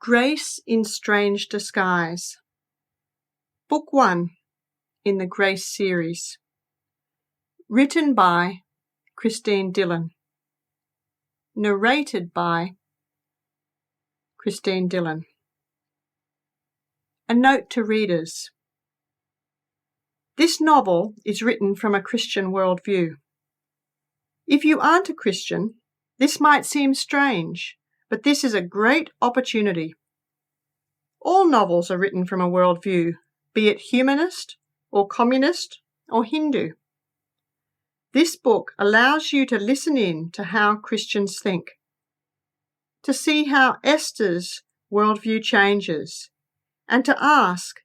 Grace in Strange Disguise. Book 1 in the Grace series. Written by Christine Dillon. Narrated by Christine Dillon. A note to readers. This novel is written from a Christian worldview. If you aren't a Christian, this might seem strange, but this is a great opportunity. All novels are written from a worldview, be it humanist or communist or Hindu. This book allows you to listen in to how Christians think, to see how Esther's worldview changes, and to ask,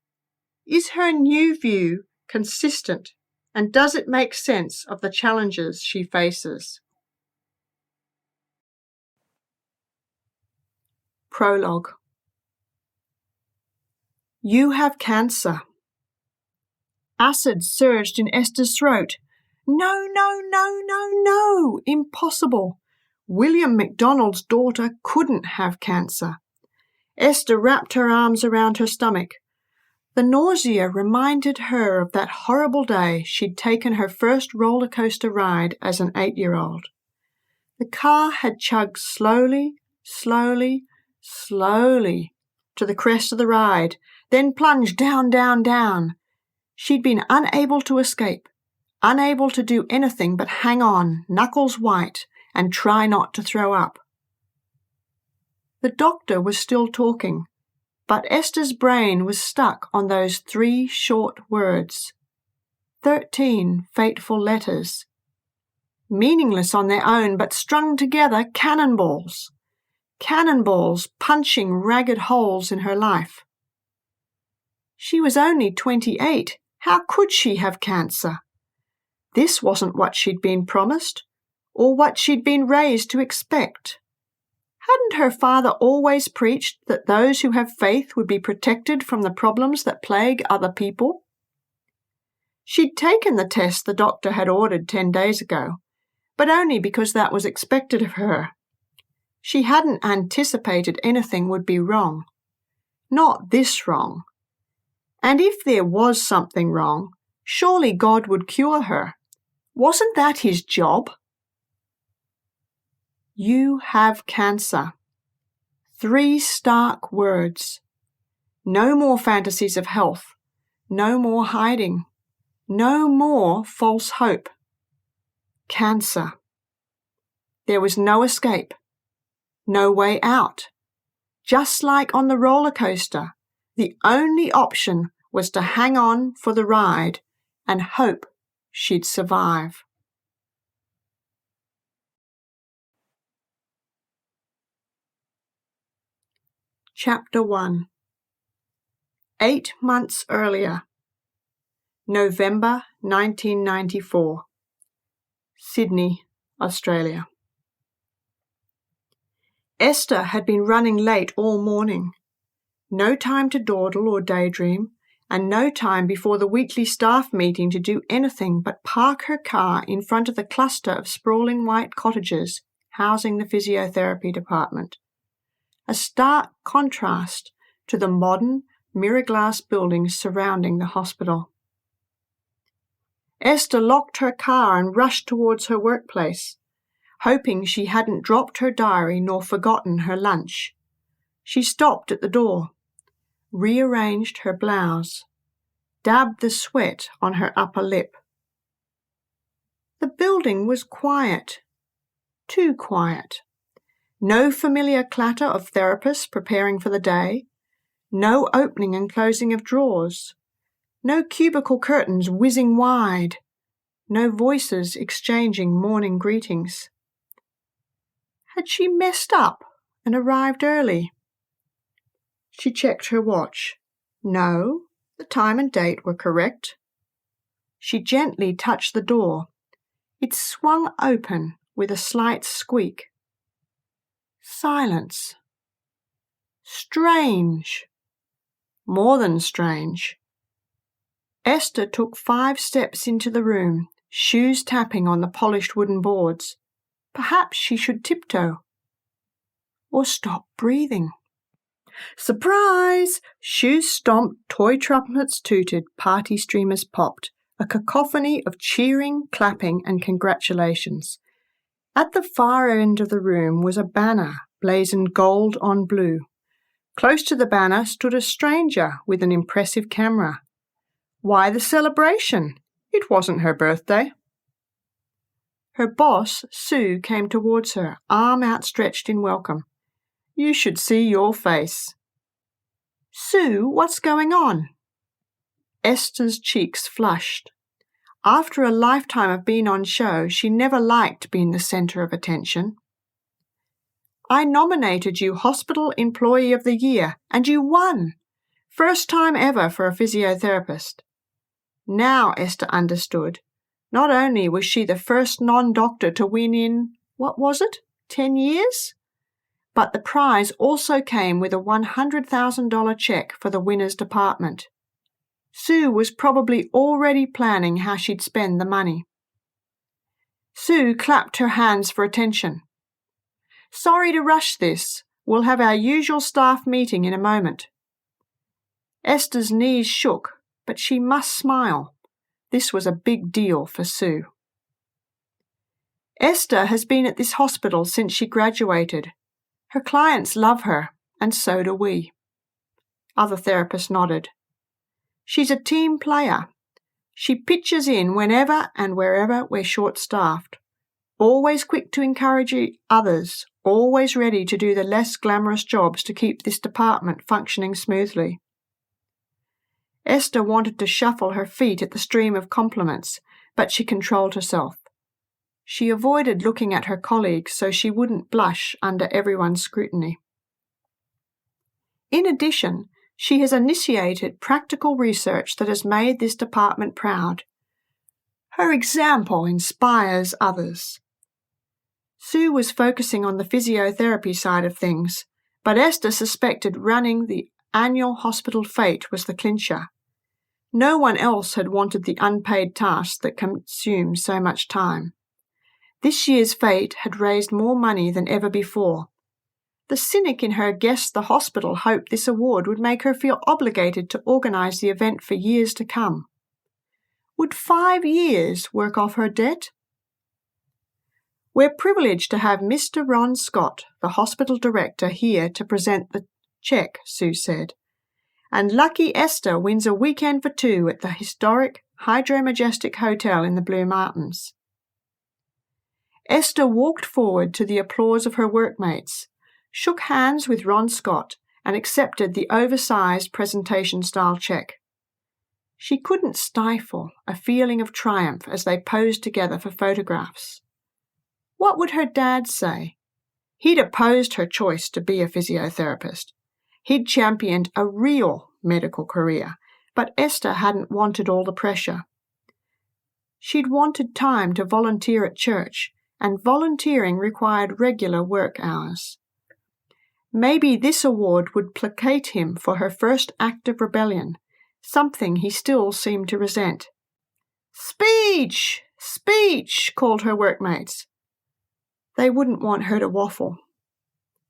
is her new view consistent and does it make sense of the challenges she faces? Prologue. You have cancer. Acid surged in Esther's throat. No, no, no, no, no! Impossible! William MacDonald's daughter couldn't have cancer. Esther wrapped her arms around her stomach. The nausea reminded her of that horrible day she'd taken her first roller coaster ride as an 8-year-old. The car had chugged slowly to the crest of the ride, then plunged down, down, down. She'd been unable to escape, unable to do anything but hang on, knuckles white, and try not to throw up. The doctor was still talking, but Esther's brain was stuck on those 3 short words. 13 fateful letters. Meaningless on their own, but strung together cannonballs. Cannonballs punching ragged holes in her life. She was only 28. How could she have cancer? This wasn't what she'd been promised, or what she'd been raised to expect. Hadn't her father always preached that those who have faith would be protected from the problems that plague other people? She'd taken the test the doctor had ordered 10 days ago, but only because that was expected of her. She hadn't anticipated anything would be wrong. Not this wrong. And if there was something wrong, surely God would cure her. Wasn't that his job? You have cancer. 3 stark words. No more fantasies of health. No more hiding. No more false hope. Cancer. There was no escape. No way out. Just like on the roller coaster, the only option was to hang on for the ride and hope she'd survive. Chapter 1. 8 months earlier. November 1994. Sydney, Australia. Esther had been running late all morning. No time to dawdle or daydream, and no time before the weekly staff meeting to do anything but park her car in front of the cluster of sprawling white cottages housing the physiotherapy department. A stark contrast to the modern, mirror-glass buildings surrounding the hospital. Esther locked her car and rushed towards her workplace, hoping she hadn't dropped her diary nor forgotten her lunch. She stopped at the door, rearranged her blouse, dabbed the sweat on her upper lip. The building was quiet, too quiet. No familiar clatter of therapists preparing for the day, no opening and closing of drawers, no cubicle curtains whizzing wide, no voices exchanging morning greetings. Had she messed up and arrived early? She checked her watch. No, the time and date were correct. She gently touched the door. It swung open with a slight squeak. Silence. Strange. More than strange. Esther took 5 steps into the room, shoes tapping on the polished wooden boards. Perhaps she should tiptoe. Or stop breathing. Surprise! Shoes stomped, toy trumpets tooted, party streamers popped, a cacophony of cheering, clapping, and congratulations. At the far end of the room was a banner blazoned gold on blue. Close to the banner stood a stranger with an impressive camera. Why the celebration? It wasn't her birthday. Her boss, Sue, came towards her, arm outstretched in welcome. You should see your face. Sue, what's going on? Esther's cheeks flushed. After a lifetime of being on show, she never liked being the center of attention. I nominated you Hospital Employee of the Year, and you won. First time ever for a physiotherapist. Now Esther understood. Not only was she the first non-doctor to win in, 10 years? But the prize also came with a $100,000 check for the winner's department. Sue was probably already planning how she'd spend the money. Sue clapped her hands for attention. Sorry to rush this. We'll have our usual staff meeting in a moment. Esther's knees shook, but she must smile. This was a big deal for Sue. Esther has been at this hospital since she graduated. Her clients love her, and so do we. Other therapists nodded. She's a team player. She pitches in whenever and wherever we're short-staffed. Always quick to encourage others, always ready to do the less glamorous jobs to keep this department functioning smoothly. Esther wanted to shuffle her feet at the stream of compliments, but she controlled herself. She avoided looking at her colleagues so she wouldn't blush under everyone's scrutiny. In addition, she has initiated practical research that has made this department proud. Her example inspires others. Sue was focusing on the physiotherapy side of things, but Esther suspected running the annual hospital fete was the clincher. No one else had wanted the unpaid tasks that consume so much time. This year's fete had raised more money than ever before. The cynic in her guessed the hospital hoped this award would make her feel obligated to organize the event for years to come. Would 5 years work off her debt? We're privileged to have Mr. Ron Scott, the hospital director, here to present the check, Sue said. And lucky Esther wins a weekend for 2 at the historic Hydro Majestic Hotel in the Blue Mountains. Esther walked forward to the applause of her workmates, shook hands with Ron Scott, and accepted the oversized presentation-style check. She couldn't stifle a feeling of triumph as they posed together for photographs. What would her dad say? He'd opposed her choice to be a physiotherapist. He'd championed a real medical career, but Esther hadn't wanted all the pressure. She'd wanted time to volunteer at church, and volunteering required regular work hours. Maybe this award would placate him for her first act of rebellion, something he still seemed to resent. "Speech! Speech!" called her workmates. They wouldn't want her to waffle.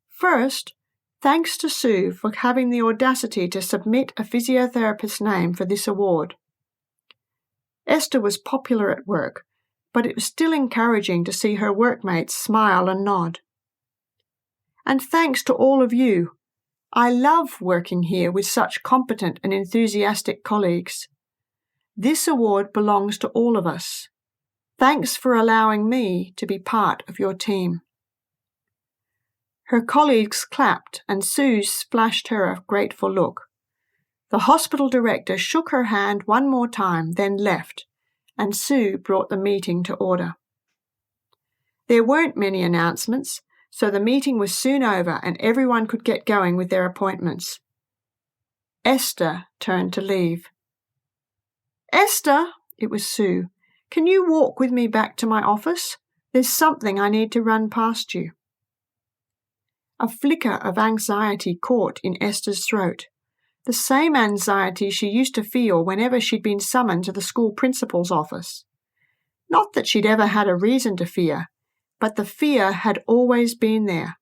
First, thanks to Sue for having the audacity to submit a physiotherapist's name for this award. Esther was popular at work, but it was still encouraging to see her workmates smile and nod. And thanks to all of you. I love working here with such competent and enthusiastic colleagues. This award belongs to all of us. Thanks for allowing me to be part of your team. Her colleagues clapped, and Sue splashed her a grateful look. The hospital director shook her hand one more time, then left, and Sue brought the meeting to order. There weren't many announcements, so the meeting was soon over and everyone could get going with their appointments. Esther turned to leave. "Esther," it was Sue, "can you walk with me back to my office? There's something I need to run past you." A flicker of anxiety caught in Esther's throat, the same anxiety she used to feel whenever she'd been summoned to the school principal's office. Not that she'd ever had a reason to fear, but the fear had always been there.